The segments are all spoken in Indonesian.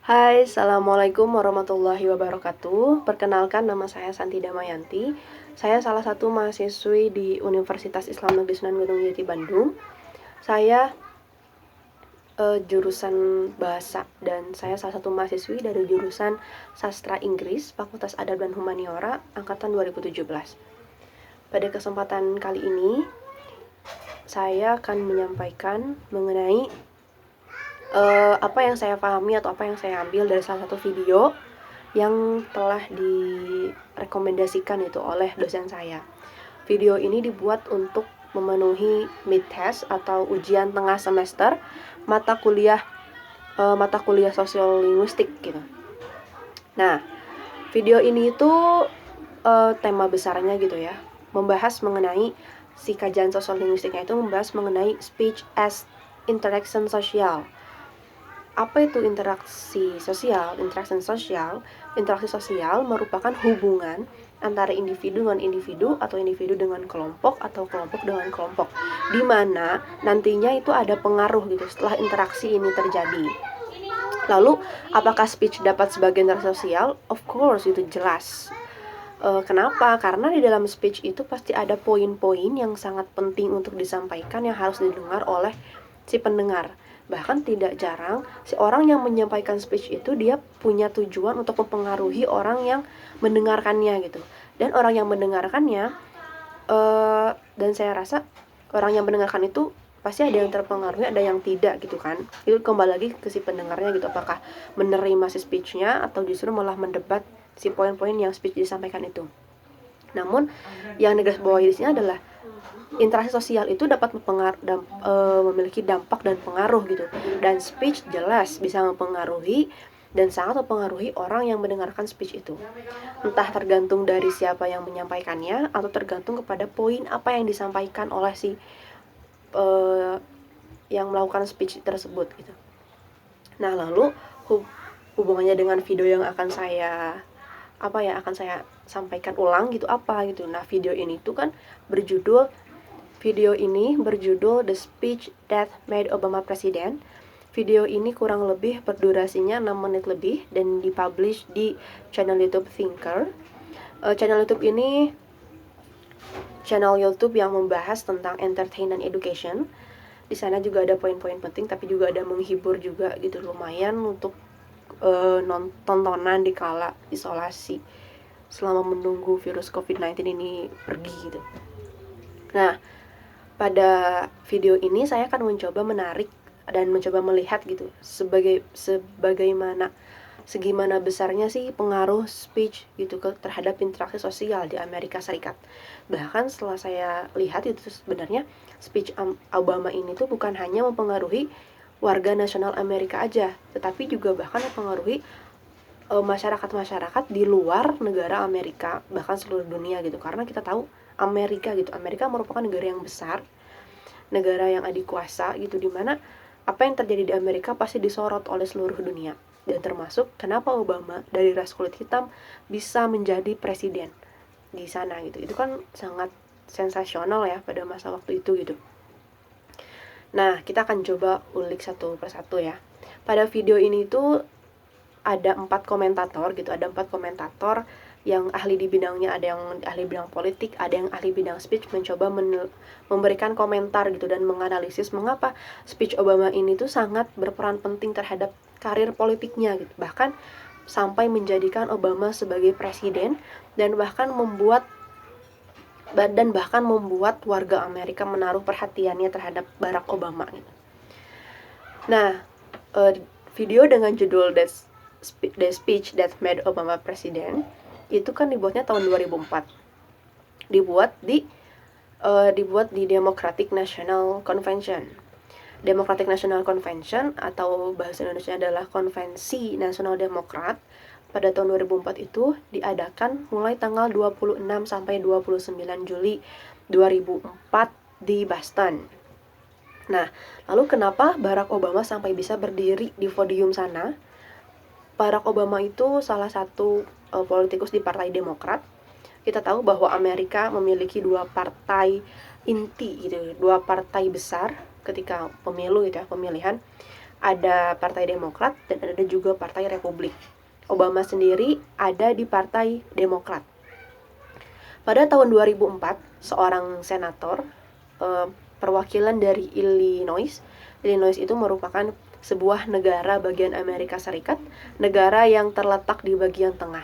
Hai, Assalamualaikum warahmatullahi wabarakatuh. Perkenalkan, nama saya Santi Damayanti. Saya salah satu mahasiswi di Universitas Islam Negeri Sunan Gunung Jati Bandung. Saya jurusan bahasa dan saya salah satu mahasiswi dari jurusan Sastra Inggris, Fakultas Adab dan Humaniora, angkatan 2017. Pada kesempatan kali ini, saya akan menyampaikan mengenai apa yang saya pahami atau apa yang saya ambil dari salah satu video yang telah direkomendasikan itu oleh dosen saya. Video ini dibuat untuk memenuhi mid-test atau ujian tengah semester mata kuliah sosiolinguistik gitu. Nah, video ini itu tema besarnya gitu ya, membahas mengenai si kajian sosiolinguistiknya itu membahas mengenai speech as interaction sosial. Apa itu interaksi sosial? Interaksi sosial merupakan hubungan antara individu dengan individu atau individu dengan kelompok atau kelompok dengan kelompok, di mana nantinya itu ada pengaruh gitu setelah interaksi ini terjadi. Lalu, apakah speech dapat sebagai interaksi sosial? Of course, itu jelas. Kenapa? Karena di dalam speech itu pasti ada poin-poin yang sangat penting untuk disampaikan yang harus didengar oleh si pendengar. Bahkan tidak jarang si orang yang menyampaikan speech itu dia punya tujuan untuk mempengaruhi orang yang mendengarkannya gitu. Dan orang yang mendengarkannya dan saya rasa orang yang mendengarkan itu pasti ada yang terpengaruhi, ada yang tidak gitu kan. Itu kembali lagi ke si pendengarnya gitu, apakah menerima si speech-nya atau justru malah mendebat si poin-poin yang speech disampaikan itu. Namun yang digarisbawahi di sini adalah interaksi sosial itu dapat memiliki dampak dan pengaruh gitu. Dan speech jelas bisa mempengaruhi dan sangat mempengaruhi orang yang mendengarkan speech itu. Entah tergantung dari siapa yang menyampaikannya atau tergantung kepada poin apa yang disampaikan oleh si yang melakukan speech tersebut gitu. Nah, lalu hubungannya dengan video yang akan saya sampaikan ulang gitu apa gitu. Nah, video ini berjudul The Speech That Made Obama President. Video ini kurang lebih berdurasinya 6 menit lebih dan dipublish di channel YouTube Thinker. Channel YouTube yang membahas tentang entertain dan education. Di sana juga ada poin-poin penting, tapi juga ada menghibur juga gitu, lumayan untuk tontonan di kala isolasi selama menunggu virus COVID-19 ini pergi gitu. Nah, pada video ini saya akan mencoba menarik dan mencoba melihat gitu segimana besarnya sih pengaruh speech gitu terhadap interaksi sosial di Amerika Serikat. Bahkan setelah saya lihat itu sebenarnya speech Obama ini tuh bukan hanya mempengaruhi warga nasional Amerika aja, tetapi juga bahkan mempengaruhi masyarakat-masyarakat di luar negara Amerika, bahkan seluruh dunia gitu. Karena kita tahu Amerika merupakan negara yang besar, negara yang adikuasa gitu, dimana apa yang terjadi di Amerika pasti disorot oleh seluruh dunia. Dan termasuk kenapa Obama dari ras kulit hitam bisa menjadi presiden di sana gitu. Itu kan sangat sensasional ya pada masa waktu itu gitu. Nah, kita akan coba ulik satu persatu ya. Pada video ini tuh ada 4 komentator gitu, ada 4 komentator yang ahli di bidangnya, ada yang ahli bidang politik, ada yang ahli bidang speech, mencoba memberikan komentar gitu dan menganalisis mengapa speech Obama ini tuh sangat berperan penting terhadap karir politiknya gitu. Bahkan sampai menjadikan Obama sebagai presiden dan bahkan membuat warga Amerika menaruh perhatiannya terhadap Barack Obama gitu. Nah, video dengan judul The Speech That Made Obama President itu kan dibuatnya tahun 2004. Dibuat di Democratic National Convention. Democratic National Convention atau bahasa Indonesia adalah Konvensi Nasional Demokrat pada tahun 2004 itu diadakan mulai tanggal 26 sampai 29 Juli 2004 di Boston. Nah, lalu kenapa Barack Obama sampai bisa berdiri di podium sana? Barack Obama itu salah satu politikus di Partai Demokrat. Kita tahu bahwa Amerika memiliki 2 partai inti gitu, 2 partai besar ketika pemilu gitu ya, pemilihan. ada Partai Demokrat dan ada juga Partai Republik. Obama sendiri ada di Partai Demokrat. Pada tahun 2004, seorang senator perwakilan dari Illinois itu merupakan sebuah negara bagian Amerika Serikat, negara yang terletak di bagian tengah.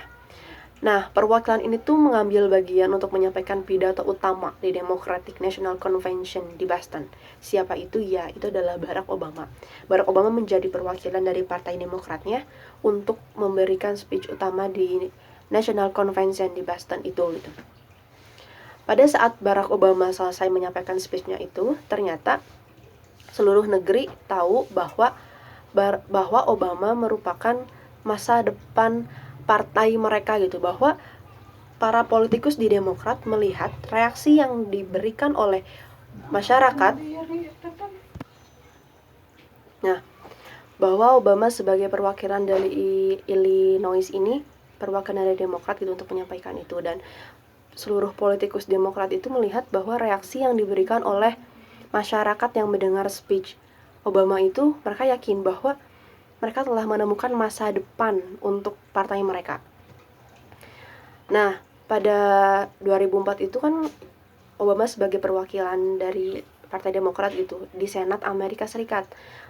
Nah, perwakilan ini tuh mengambil bagian untuk menyampaikan pidato utama di Democratic National Convention di Boston. Siapa itu? Ya, itu adalah Barack Obama. Barack Obama menjadi perwakilan dari Partai Demokratnya untuk memberikan speech utama di National Convention di Boston itu gitu. Pada saat Barack Obama selesai menyampaikan speech-nya itu, ternyata seluruh negeri tahu bahwa Obama merupakan masa depan partai mereka gitu, bahwa para politikus di Demokrat melihat reaksi yang diberikan oleh masyarakat. Nah, bahwa Obama sebagai perwakilan dari Illinois ini perwakilan dari Demokrat gitu untuk menyampaikan itu, dan seluruh politikus Demokrat itu melihat bahwa reaksi yang diberikan oleh masyarakat yang mendengar speech Obama itu, mereka yakin bahwa mereka telah menemukan masa depan untuk partai mereka. Nah, pada 2004 itu kan Obama sebagai perwakilan dari Partai Demokrat gitu di Senat Amerika Serikat.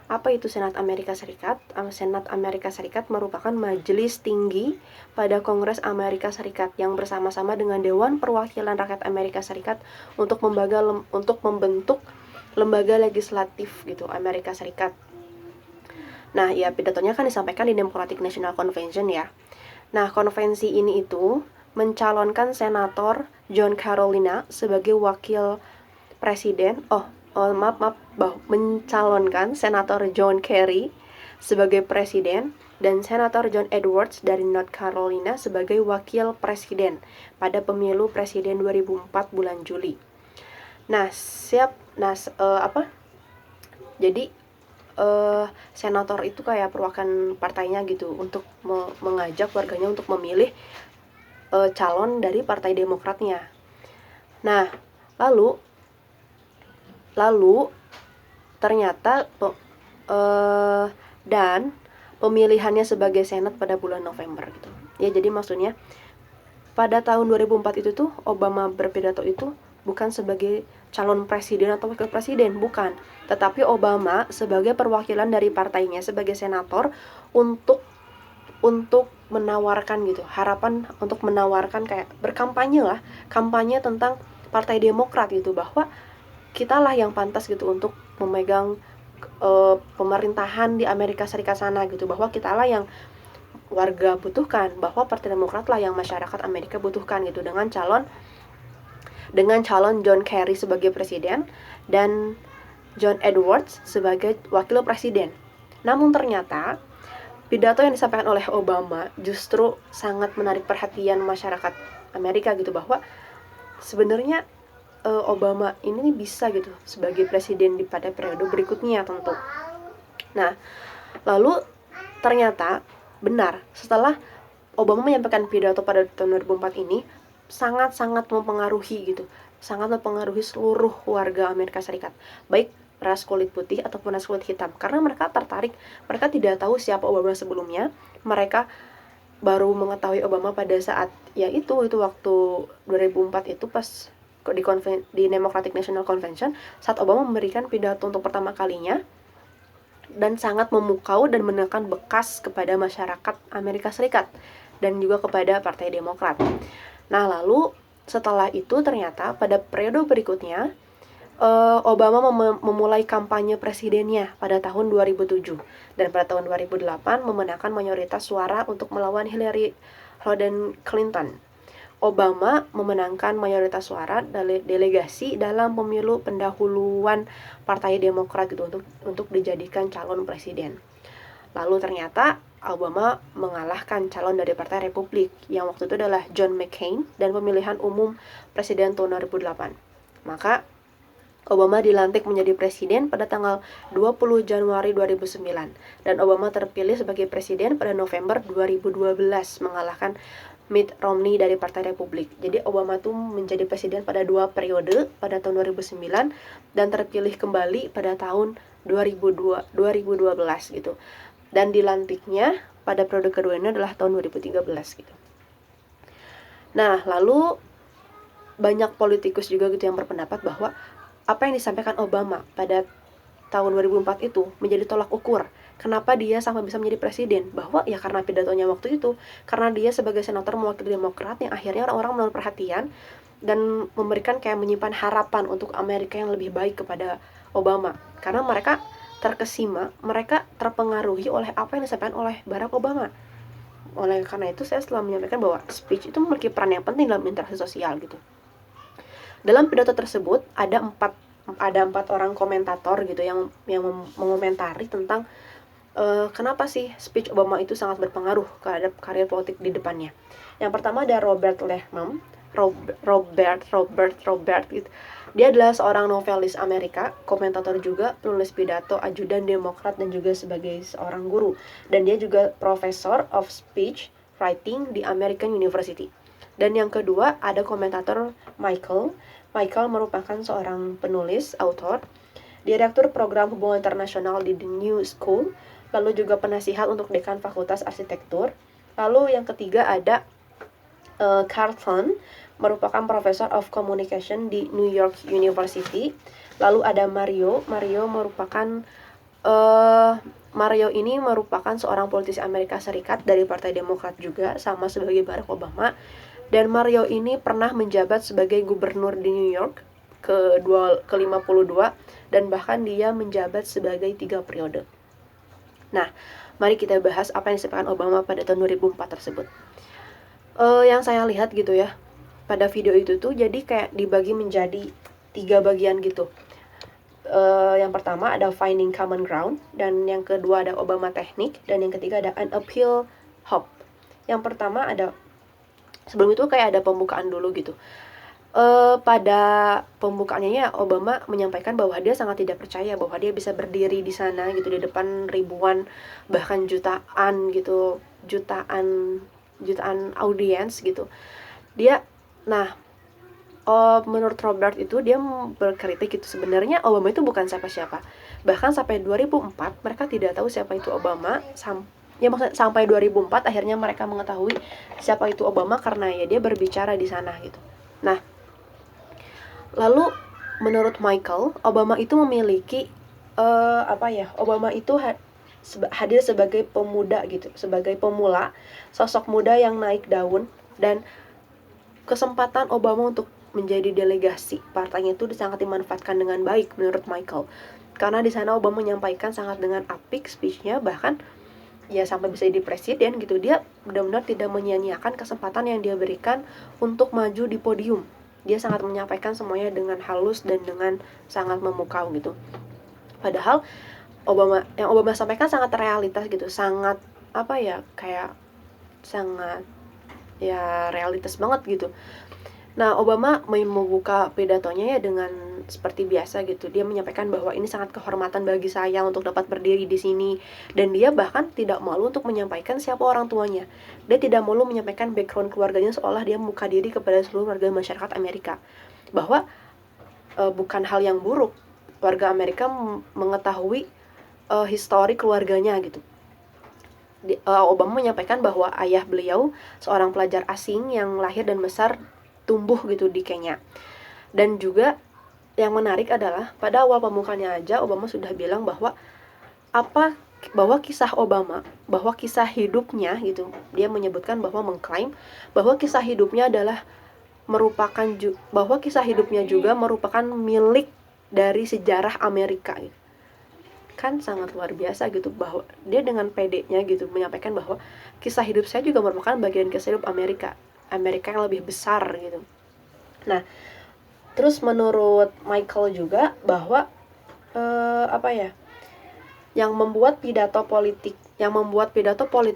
Apa itu Senat Amerika Serikat? Senat Amerika Serikat merupakan majelis tinggi pada Kongres Amerika Serikat yang bersama-sama dengan Dewan Perwakilan Rakyat Amerika Serikat untuk membentuk lembaga legislatif gitu Amerika Serikat. Nah, ya pidatonya kan disampaikan di Democratic National Convention ya. Nah, konvensi ini itu mencalonkan Senator John Carolina sebagai wakil presiden. Mencalonkan Senator John Kerry sebagai presiden dan Senator John Edwards dari North Carolina sebagai wakil presiden pada pemilu presiden 2004 bulan Juli. Nah, Jadi senator itu kayak perwakilan partainya gitu untuk mengajak warganya untuk memilih calon dari Partai Demokratnya. Nah, lalu ternyata dan pemilihannya sebagai senat pada bulan November gitu. Ya, jadi maksudnya pada tahun 2004 itu tuh Obama berpidato itu bukan sebagai calon presiden atau wakil presiden, bukan, tetapi Obama sebagai perwakilan dari partainya sebagai senator untuk menawarkan gitu, harapan untuk menawarkan kayak berkampanye lah, kampanye tentang Partai Demokrat gitu, bahwa kitalah yang pantas gitu untuk memegang pemerintahan di Amerika Serikat sana gitu, bahwa kitalah yang warga butuhkan, bahwa Partai Demokrat lah yang masyarakat Amerika butuhkan gitu, dengan calon John Kerry sebagai presiden dan John Edwards sebagai wakil presiden. Namun ternyata pidato yang disampaikan oleh Obama justru sangat menarik perhatian masyarakat Amerika gitu, bahwa sebenarnya Obama ini bisa gitu sebagai presiden di pada periode berikutnya tentu. Nah, lalu ternyata benar, setelah Obama menyampaikan pidato pada tahun 2004 ini sangat-sangat mempengaruhi gitu, sangat mempengaruhi seluruh warga Amerika Serikat, baik ras kulit putih ataupun ras kulit hitam, karena mereka tertarik, mereka tidak tahu siapa Obama sebelumnya, mereka baru mengetahui Obama pada saat itu waktu 2004 itu pas di Democratic National Convention, saat Obama memberikan pidato untuk pertama kalinya dan sangat memukau dan menekan bekas kepada masyarakat Amerika Serikat dan juga kepada Partai Demokrat. Nah, lalu setelah itu ternyata pada periode berikutnya Obama memulai kampanye presidennya pada tahun 2007 dan pada tahun 2008 memenangkan mayoritas suara untuk melawan Hillary Rodham Clinton. Obama memenangkan mayoritas suara delegasi dalam pemilu pendahuluan Partai Demokrat gitu untuk dijadikan calon presiden. Lalu ternyata Obama mengalahkan calon dari Partai Republik yang waktu itu adalah John McCain dan pemilihan umum presiden tahun 2008. Maka Obama dilantik menjadi presiden pada tanggal 20 Januari 2009 dan Obama terpilih sebagai presiden pada November 2012 mengalahkan Mitt Romney dari Partai Republik. Jadi Obama tuh menjadi presiden pada 2 periode, pada tahun 2009 dan terpilih kembali pada tahun 2012 gitu. Dan dilantiknya pada periode keduanya adalah tahun 2013 gitu. Nah, lalu banyak politikus juga gitu yang berpendapat bahwa apa yang disampaikan Obama pada tahun 2004 itu menjadi tolak ukur kenapa dia sampai bisa menjadi presiden, bahwa ya karena pidatonya waktu itu, karena dia sebagai senator mewakili Demokrat yang akhirnya orang-orang menaruh perhatian dan memberikan kayak menyimpan harapan untuk Amerika yang lebih baik kepada Obama, karena mereka terkesima, mereka terpengaruhi oleh apa yang disampaikan oleh Barack Obama. Oleh karena itu saya selalu menyampaikan bahwa speech itu memiliki peran yang penting dalam interaksi sosial gitu. Dalam pidato tersebut ada empat orang komentator gitu yang mengomentari tentang kenapa sih speech Obama itu sangat berpengaruh terhadap karir politik di depannya. Yang pertama ada Robert Lehman. Robert gitu. Dia adalah seorang novelis Amerika, komentator juga, penulis pidato, ajudan Demokrat, dan juga sebagai seorang guru. Dan dia juga professor of speech writing di American University. Dan yang kedua ada komentator Michael. Michael merupakan seorang penulis, author, direktur program hubungan internasional di The New School, lalu juga penasihat untuk dekan Fakultas Arsitektur. Lalu yang ketiga ada Carlton, merupakan Professor of Communication di New York University. Lalu ada Mario merupakan Mario ini merupakan seorang politisi Amerika Serikat dari Partai Demokrat juga, sama sebagai Barack Obama. Dan Mario ini pernah menjabat sebagai gubernur di New York ke-52 dan bahkan dia menjabat sebagai 3 periode. Nah, mari kita bahas apa yang disampaikan Obama pada tahun 2004 tersebut. Yang saya lihat gitu ya, pada video itu tuh jadi kayak dibagi menjadi 3 bagian gitu. Yang pertama ada Finding Common Ground, dan yang kedua ada Obama Technique, dan yang ketiga ada An Appeal Hope. Yang pertama ada, sebelum itu kayak ada pembukaan dulu gitu. Pada pembukaannya ya Obama menyampaikan bahwa dia sangat tidak percaya bahwa dia bisa berdiri di sana gitu di depan ribuan bahkan jutaan gitu, jutaan audiens gitu. Dia menurut Robert itu dia berkritik gitu, sebenarnya Obama itu bukan siapa-siapa. Bahkan sampai 2004 mereka tidak tahu siapa itu Obama. Maksudnya sampai 2004 akhirnya mereka mengetahui siapa itu Obama karena ya dia berbicara di sana gitu. Nah, lalu menurut Michael, Obama itu memiliki Obama itu hadir sebagai pemuda gitu, sebagai pemula, sosok muda yang naik daun, dan kesempatan Obama untuk menjadi delegasi partainya itu sangat dimanfaatkan dengan baik menurut Michael. Karena di sana Obama menyampaikan sangat dengan apik speech-nya, bahkan ya sampai bisa jadi presiden gitu. Dia benar-benar tidak menyia-nyiakan kesempatan yang dia berikan untuk maju di podium. Dia sangat menyampaikan semuanya dengan halus dan dengan sangat memukau gitu. Padahal yang Obama sampaikan sangat realitas gitu, sangat sangat ya realitas banget gitu. Nah, Obama membuka pidatonya ya dengan seperti biasa gitu. Dia menyampaikan bahwa ini sangat kehormatan bagi saya untuk dapat berdiri di sini. Dan dia bahkan tidak malu untuk menyampaikan siapa orang tuanya. Dia tidak malu menyampaikan background keluarganya seolah dia membuka diri kepada seluruh warga masyarakat Amerika. Bahwa bukan hal yang buruk warga Amerika mengetahui histori keluarganya gitu. Obama menyampaikan bahwa ayah beliau seorang pelajar asing yang lahir dan besar tumbuh gitu di Kenya. Dan juga yang menarik adalah pada awal pembukaannya aja Obama sudah bilang bahwa kisah Obama, bahwa kisah hidupnya gitu, dia menyebutkan bahwa mengklaim bahwa kisah hidupnya adalah bahwa kisah hidupnya juga merupakan milik dari sejarah Amerika gitu. Kan sangat luar biasa gitu, bahwa dia dengan pedenya gitu menyampaikan bahwa kisah hidup saya juga merupakan bagian kisah hidup Amerika yang lebih besar gitu. Nah, terus menurut Michael juga bahwa yang membuat pidato politik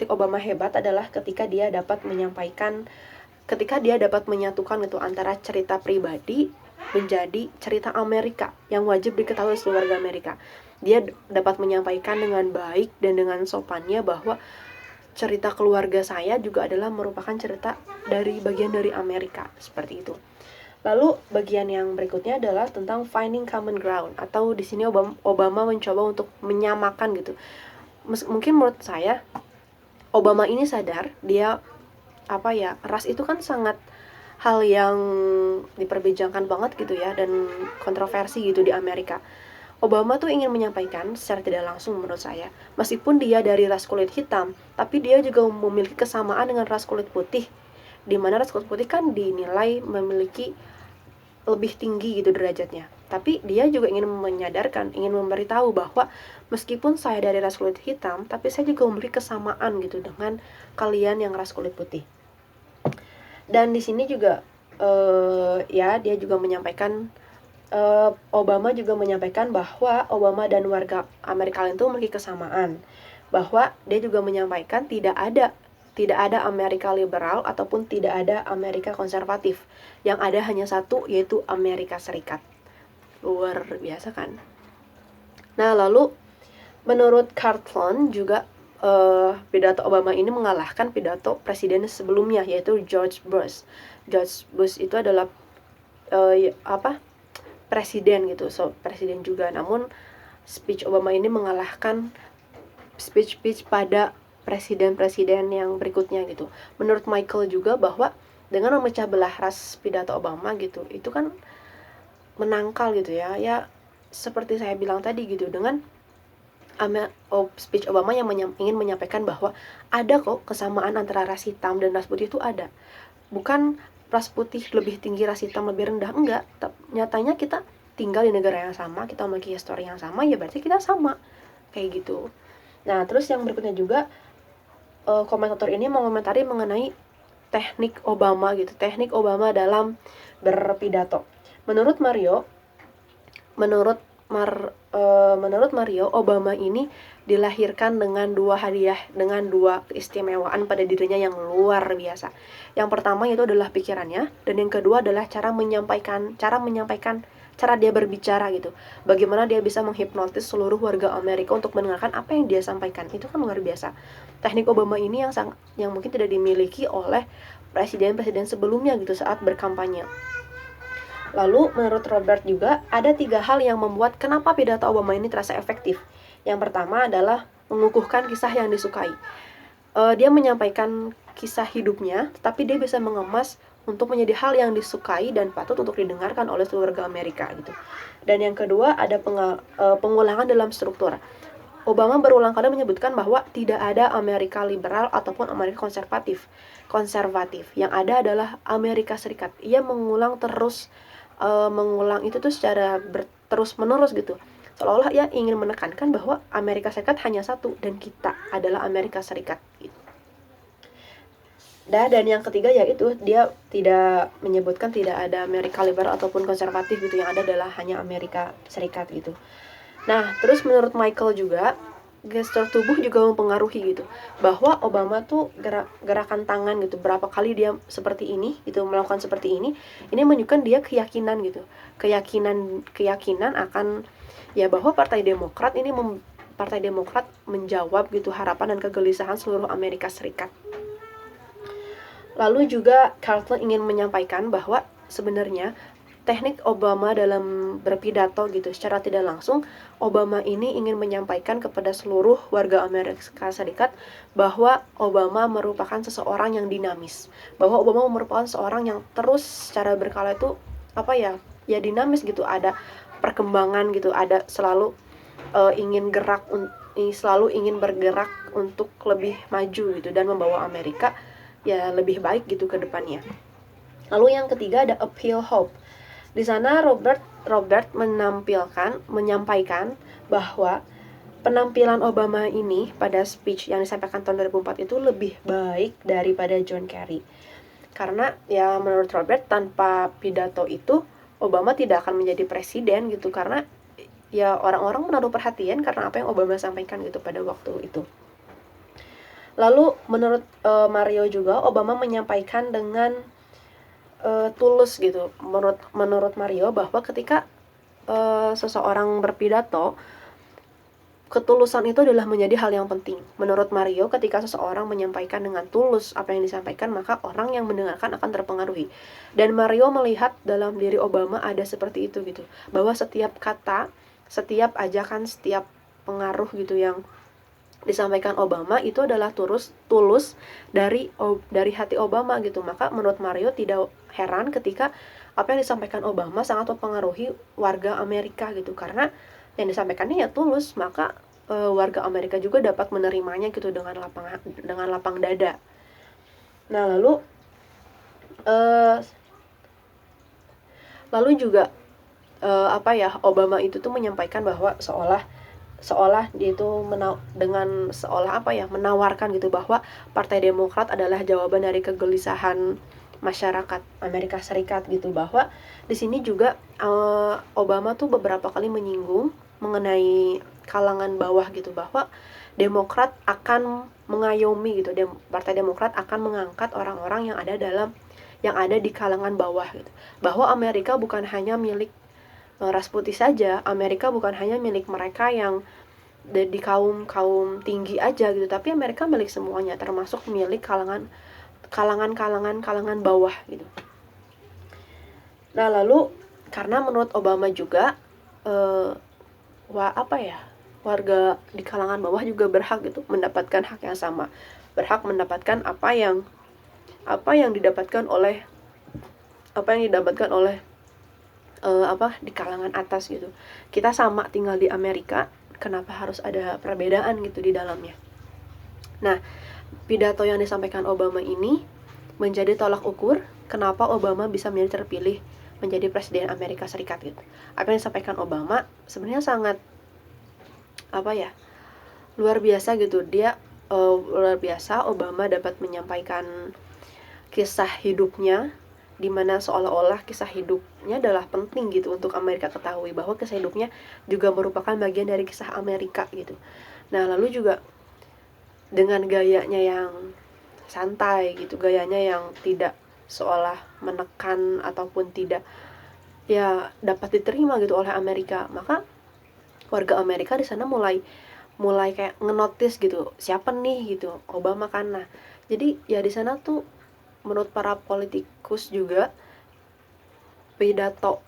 Obama hebat adalah ketika dia dapat menyatukan gitu antara cerita pribadi menjadi cerita Amerika yang wajib diketahui seluruh warga Amerika. Dia dapat menyampaikan dengan baik dan dengan sopannya bahwa cerita keluarga saya juga adalah merupakan cerita dari bagian dari Amerika, seperti itu. Lalu bagian yang berikutnya adalah tentang finding common ground, atau di sini Obama mencoba untuk menyamakan gitu. Mungkin menurut saya Obama ini sadar dia ras itu kan sangat hal yang diperbincangkan banget gitu ya, dan kontroversi gitu di Amerika. Obama tuh ingin menyampaikan secara tidak langsung menurut saya, meskipun dia dari ras kulit hitam, tapi dia juga memiliki kesamaan dengan ras kulit putih, di mana ras kulit putih kan dinilai memiliki lebih tinggi gitu derajatnya. Tapi dia juga ingin menyadarkan, ingin memberitahu bahwa meskipun saya dari ras kulit hitam, tapi saya juga memiliki kesamaan gitu dengan kalian yang ras kulit putih. Dan di sini juga dia juga menyampaikan, Obama juga menyampaikan bahwa Obama dan warga Amerika Latin itu memiliki kesamaan, bahwa dia juga menyampaikan tidak ada Amerika liberal ataupun tidak ada Amerika konservatif, yang ada hanya satu, yaitu Amerika Serikat. Luar biasa kan. Nah, lalu menurut Carlton juga pidato Obama ini mengalahkan pidato presiden sebelumnya, yaitu George Bush. George Bush itu adalah presiden gitu, presiden juga. Namun speech Obama ini mengalahkan speech pada presiden-presiden yang berikutnya gitu. Menurut Michael juga bahwa dengan memecah belah ras pidato Obama gitu, itu kan menangkal gitu ya. Ya seperti saya bilang tadi gitu, dengan speech Obama yang ingin menyampaikan bahwa ada kok kesamaan antara ras hitam dan ras putih itu ada. Bukan ras putih lebih tinggi, ras hitam lebih rendah, enggak. Nyatanya kita tinggal di negara yang sama, kita memiliki histori yang sama, ya berarti kita sama, kayak gitu. Nah, terus yang berikutnya juga, komentator ini mengomentari mengenai teknik Obama gitu, teknik Obama dalam berpidato. Menurut Mario, Obama ini dilahirkan dengan dua hadiah, dengan dua keistimewaan pada dirinya yang luar biasa. Yang pertama itu adalah pikirannya, dan yang kedua adalah cara dia berbicara gitu. Bagaimana dia bisa menghipnotis seluruh warga Amerika untuk mendengarkan apa yang dia sampaikan. Itu kan luar biasa. Teknik Obama ini yang mungkin tidak dimiliki oleh presiden-presiden sebelumnya gitu saat berkampanye. Lalu menurut Robert juga ada 3 hal yang membuat kenapa pidato Obama ini terasa efektif. Yang pertama adalah mengukuhkan kisah yang disukai. Dia menyampaikan kisah hidupnya, tetapi dia bisa mengemas untuk menjadi hal yang disukai dan patut untuk didengarkan oleh seluruh warga Amerika gitu. Dan yang kedua ada pengulangan dalam struktur. Obama berulang kali menyebutkan bahwa tidak ada Amerika liberal ataupun Amerika konservatif. Yang ada adalah Amerika Serikat. Ia mengulang itu tuh secara terus menerus gitu, seolah-olah ia ingin menekankan bahwa Amerika Serikat hanya satu dan kita adalah Amerika Serikat gitu. Dan yang ketiga yaitu dia tidak menyebutkan tidak ada Amerika liberal ataupun konservatif gitu, yang ada adalah hanya Amerika Serikat gitu. Nah, terus menurut Michael juga gestur tubuh juga mempengaruhi gitu, bahwa Obama tuh gerakan tangan gitu, berapa kali dia seperti ini gitu, melakukan seperti ini menunjukkan dia keyakinan gitu, keyakinan akan ya bahwa Partai Demokrat menjawab gitu harapan dan kegelisahan seluruh Amerika Serikat. Lalu juga Carlton ingin menyampaikan bahwa sebenarnya teknik Obama dalam berpidato gitu, secara tidak langsung Obama ini ingin menyampaikan kepada seluruh warga Amerika Serikat bahwa Obama merupakan seseorang yang dinamis, bahwa Obama merupakan seorang yang terus secara berkala itu dinamis gitu, ada perkembangan gitu, ada selalu selalu ingin bergerak untuk lebih maju gitu dan membawa Amerika ya lebih baik gitu ke depannya. Lalu yang ketiga ada appeal hope. Di sana Robert menyampaikan bahwa penampilan Obama ini pada speech yang disampaikan tahun 2004 itu lebih baik daripada John Kerry. Karena ya menurut Robert, tanpa pidato itu Obama tidak akan menjadi presiden gitu, karena ya orang-orang menaruh perhatian karena apa yang Obama sampaikan gitu pada waktu itu. Lalu menurut Mario juga, Obama menyampaikan dengan tulus gitu. Menurut Mario bahwa ketika seseorang berpidato, ketulusan itu adalah menjadi hal yang penting. Menurut Mario, ketika seseorang menyampaikan dengan tulus apa yang disampaikan, maka orang yang mendengarkan akan terpengaruhi. Dan Mario melihat dalam diri Obama ada seperti itu gitu. Bahwa setiap kata, setiap ajakan, setiap pengaruh gitu yang disampaikan Obama itu adalah tulus dari hati Obama gitu. Maka menurut Mario tidak heran ketika apa yang disampaikan Obama sangat mempengaruhi warga Amerika gitu, karena yang disampaikannya ya tulus, maka warga Amerika juga dapat menerimanya gitu dengan lapang dada. Nah, lalu juga Obama itu tuh menyampaikan bahwa seolah dia itu menawarkan gitu bahwa Partai Demokrat adalah jawaban dari kegelisahan masyarakat Amerika Serikat gitu, bahwa di sini juga Obama tuh beberapa kali menyinggung mengenai kalangan bawah gitu, bahwa Demokrat akan mengayomi gitu, Partai Demokrat akan mengangkat orang-orang yang ada di kalangan bawah gitu, bahwa Amerika bukan hanya milik ras putih saja, Amerika bukan hanya milik mereka yang di kaum tinggi aja gitu, tapi Amerika milik semuanya, termasuk milik kalangan bawah gitu. Nah, lalu karena menurut Obama juga warga di kalangan bawah juga berhak gitu mendapatkan hak yang sama, berhak mendapatkan apa yang didapatkan oleh di kalangan atas gitu. Kita sama tinggal di Amerika, kenapa harus ada perbedaan gitu di dalamnya. Nah, pidato yang disampaikan Obama ini menjadi tolak ukur kenapa Obama bisa menjadi terpilih menjadi presiden Amerika Serikat gitu. Apa yang disampaikan Obama sebenarnya sangat luar biasa gitu. Dia luar biasa. Obama dapat menyampaikan kisah hidupnya, dimana seolah-olah kisah hidupnya adalah penting gitu untuk Amerika ketahui, bahwa kisah hidupnya juga merupakan bagian dari kisah Amerika gitu. Nah, lalu juga dengan gayanya yang santai gitu, gayanya yang tidak seolah menekan ataupun tidak dapat diterima gitu oleh Amerika, maka warga Amerika di sana mulai kayak ngenotis gitu, siapa nih gitu, Obama kan. Nah, jadi ya di sana tuh menurut para politikus juga pidato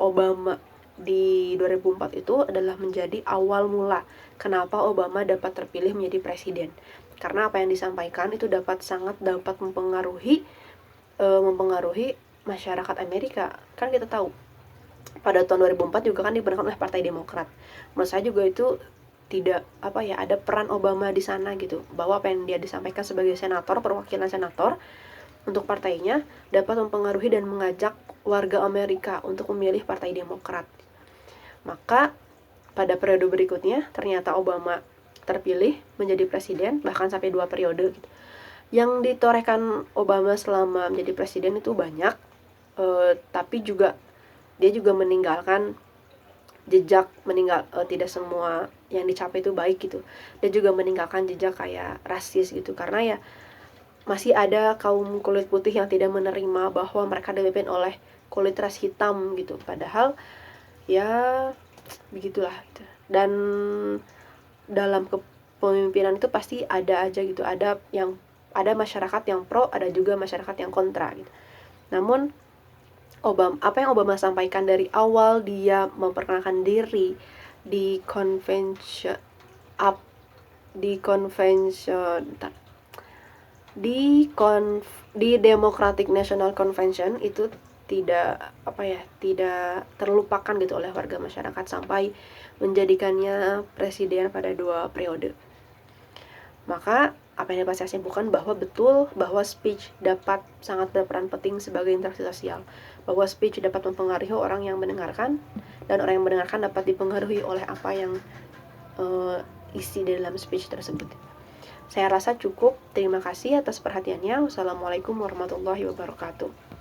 Obama di 2004 itu adalah menjadi awal mula kenapa Obama dapat terpilih menjadi presiden. Karena apa yang disampaikan itu sangat dapat mempengaruhi masyarakat Amerika. Kan kita tahu pada tahun 2004 juga kan dibenarkan oleh Partai Demokrat. Menurut saya juga itu tidak ada peran Obama di sana gitu, bahwa apa yang dia disampaikan sebagai senator, perwakilan senator untuk partainya dapat mempengaruhi dan mengajak warga Amerika untuk memilih Partai Demokrat. Maka pada periode berikutnya ternyata Obama terpilih menjadi presiden, bahkan sampai 2 periode gitu. Yang ditorehkan Obama selama menjadi presiden itu banyak, tapi juga dia juga meninggalkan jejak, tidak semua yang dicapai itu baik gitu. Dia juga meninggalkan jejak kayak rasis gitu, karena ya masih ada kaum kulit putih yang tidak menerima bahwa mereka dipimpin oleh kulit ras hitam gitu. Padahal ya begitulah gitu. Dan dalam kepemimpinan itu pasti ada aja gitu, ada masyarakat yang pro, ada juga masyarakat yang kontra gitu. Namun apa yang Obama sampaikan dari awal dia memperkenalkan diri di Democratic National Convention itu tidak terlupakan gitu oleh warga masyarakat sampai menjadikannya presiden pada 2 periode. Maka apa yang dapat saya simpulkan bahwa betul bahwa speech dapat sangat berperan penting sebagai interaksi sosial, bahwa speech dapat mempengaruhi orang yang mendengarkan, dan orang yang mendengarkan dapat dipengaruhi oleh apa yang isi di dalam speech tersebut. Saya rasa cukup. Terima kasih atas perhatiannya. Wassalamualaikum warahmatullahi wabarakatuh.